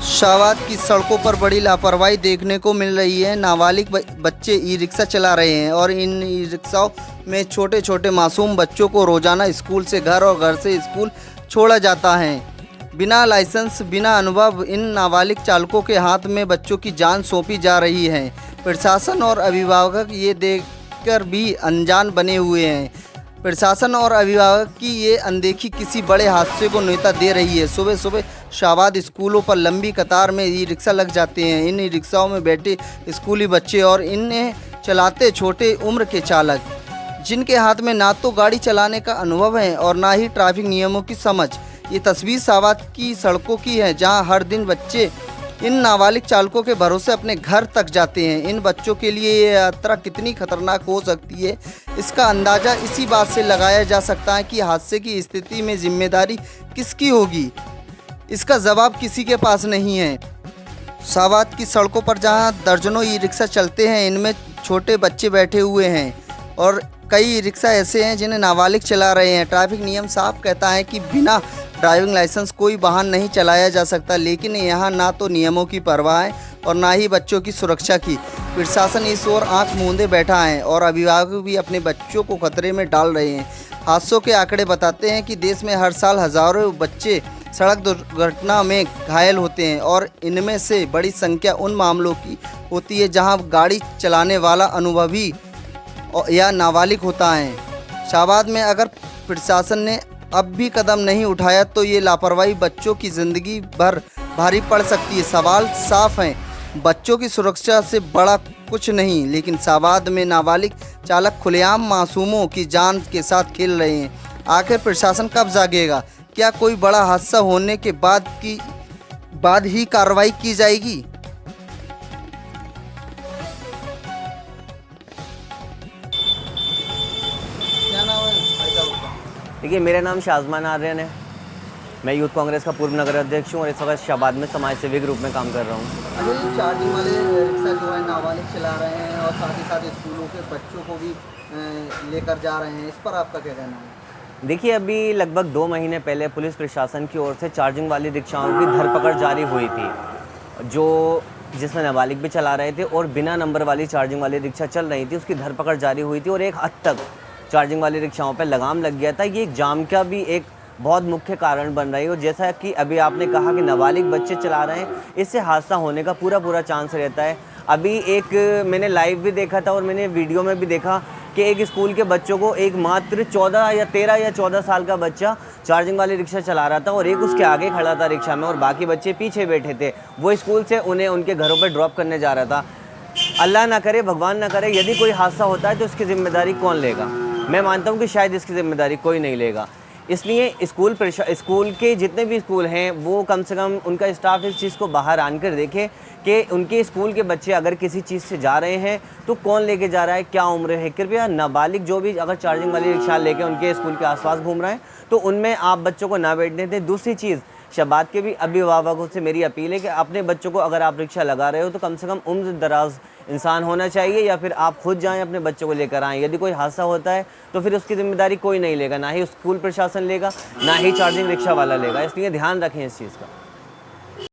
शाहबाद की सड़कों पर बड़ी लापरवाही देखने को मिल रही है। नाबालिग बच्चे ई रिक्शा चला रहे हैं और इन ई रिक्शाओं में छोटे छोटे मासूम बच्चों को रोजाना स्कूल से घर और घर से स्कूल छोड़ा जाता है। बिना लाइसेंस, बिना अनुभव इन नाबालिग चालकों के हाथ में बच्चों की जान सौंपी जा रही है। प्रशासन और अभिभावक ये देखकर भी अनजान बने हुए हैं। प्रशासन और अभिभावक की ये अनदेखी किसी बड़े हादसे को न्योता दे रही है। सुबह सुबह शाहबाद स्कूलों पर लंबी कतार में ई रिक्शा लग जाते हैं। इन ई रिक्शाओं में बैठे स्कूली बच्चे और इन्हें चलाते छोटे उम्र के चालक, जिनके हाथ में ना तो गाड़ी चलाने का अनुभव है और ना ही ट्रैफिक नियमों की समझ। ये तस्वीर शाहबाद की सड़कों की है, जहां हर दिन बच्चे इन नाबालिग चालकों के भरोसे अपने घर तक जाते हैं। इन बच्चों के लिए ये यात्रा कितनी खतरनाक हो सकती है, इसका अंदाज़ा इसी बात से लगाया जा सकता है कि हादसे की स्थिति में जिम्मेदारी किसकी होगी। इसका जवाब किसी के पास नहीं है। शाहबाद की सड़कों पर जहां दर्जनों ई रिक्शा चलते हैं, इनमें छोटे बच्चे बैठे हुए हैं और कई रिक्शा ऐसे हैं जिन्हें नाबालिग चला रहे हैं। ट्रैफिक नियम साफ कहता है कि बिना ड्राइविंग लाइसेंस कोई वाहन नहीं चलाया जा सकता, लेकिन यहाँ ना तो नियमों की परवाह है और ना ही बच्चों की सुरक्षा की। प्रशासन इस ओर आंख मूंदे बैठा है और अभिभावक भी अपने बच्चों को खतरे में डाल रहे हैं। हादसों के आंकड़े बताते हैं कि देश में हर साल हज़ारों बच्चे सड़क दुर्घटना में घायल होते हैं और इनमें से बड़ी संख्या उन मामलों की होती है जहाँ गाड़ी चलाने वाला अनुभवी या नाबालिग होता है। शाहबाद में अगर प्रशासन ने अब भी कदम नहीं उठाया तो ये लापरवाही बच्चों की ज़िंदगी भर भारी पड़ सकती है। सवाल साफ है, बच्चों की सुरक्षा से बड़ा कुछ नहीं, लेकिन शाहबाद में नाबालिग चालक खुलेआम मासूमों की जान के साथ खेल रहे हैं। आखिर प्रशासन कब जागेगा? क्या कोई बड़ा हादसा होने के बाद ही कार्रवाई की जाएगी? क्या नाम है भाई साहब आपका? देखिए, मेरा नाम शाज़मान आर्यन है। मैं यूथ कांग्रेस का पूर्व नगर अध्यक्ष हूँ और इस वक्त शाहबाद में समाज सेवी के रूप में काम कर रहा हूँ। अगर ये चार्जिंग वाले रिक्शा जो है नाबालिग चला रहे हैं और साथ ही साथ स्कूलों के बच्चों को भी लेकर जा रहे हैं, इस पर आपका क्या कहना है? देखिए, अभी लगभग 2 महीने पहले पुलिस प्रशासन की ओर से चार्जिंग वाली रिक्शाओं की धरपकड़ जारी हुई थी, जिसमें नाबालिग भी चला रहे थे और बिना नंबर वाली चार्जिंग वाली रिक्शा चल रही थी, उसकी धरपकड़ जारी हुई थी और एक हद तक चार्जिंग वाली रिक्शाओं पर लगाम लग गया था। ये एक जाम का भी एक बहुत मुख्य कारण बन रही है और जैसा कि अभी आपने कहा कि नाबालिग बच्चे चला रहे हैं, इससे हादसा होने का पूरा चांस रहता है। अभी एक मैंने लाइव भी देखा था और मैंने वीडियो में भी देखा कि एक स्कूल के बच्चों को एक मात्र 13 या 14 साल का बच्चा चार्जिंग वाली रिक्शा चला रहा था और एक उसके आगे खड़ा था रिक्शा में और बाकी बच्चे पीछे बैठे थे। वो स्कूल से उन्हें उनके घरों पर ड्रॉप करने जा रहा था। अल्लाह ना करे, भगवान ना करे, यदि कोई हादसा होता है तो इसकी जिम्मेदारी कौन लेगा? मैं मानता हूँ कि शायद इसकी जिम्मेदारी कोई नहीं लेगा। इसलिए स्कूल के जितने भी स्कूल हैं वो कम से कम उनका स्टाफ इस चीज़ को बाहर आनकर देखे कि उनके स्कूल के बच्चे अगर किसी चीज़ से जा रहे हैं तो कौन लेके जा रहा है, क्या उम्र है। कृपया नाबालिग जो भी अगर चार्जिंग वाली रिक्शा लेके उनके स्कूल के आसपास घूम रहे हैं तो उनमें आप बच्चों को ना बैठने दें। दूसरी चीज़, शाहबाद के भी अभिभावकों से मेरी अपील है कि अपने बच्चों को अगर आप रिक्शा लगा रहे हो तो कम से कम उम्र दराज इंसान होना चाहिए या फिर आप खुद जाएं अपने बच्चों को लेकर आएँ। यदि कोई हादसा होता है तो फिर उसकी जिम्मेदारी कोई नहीं लेगा, ना ही स्कूल प्रशासन लेगा, ना ही चार्जिंग रिक्शा वाला लेगा। इसलिए ध्यान रखें इस चीज़ का।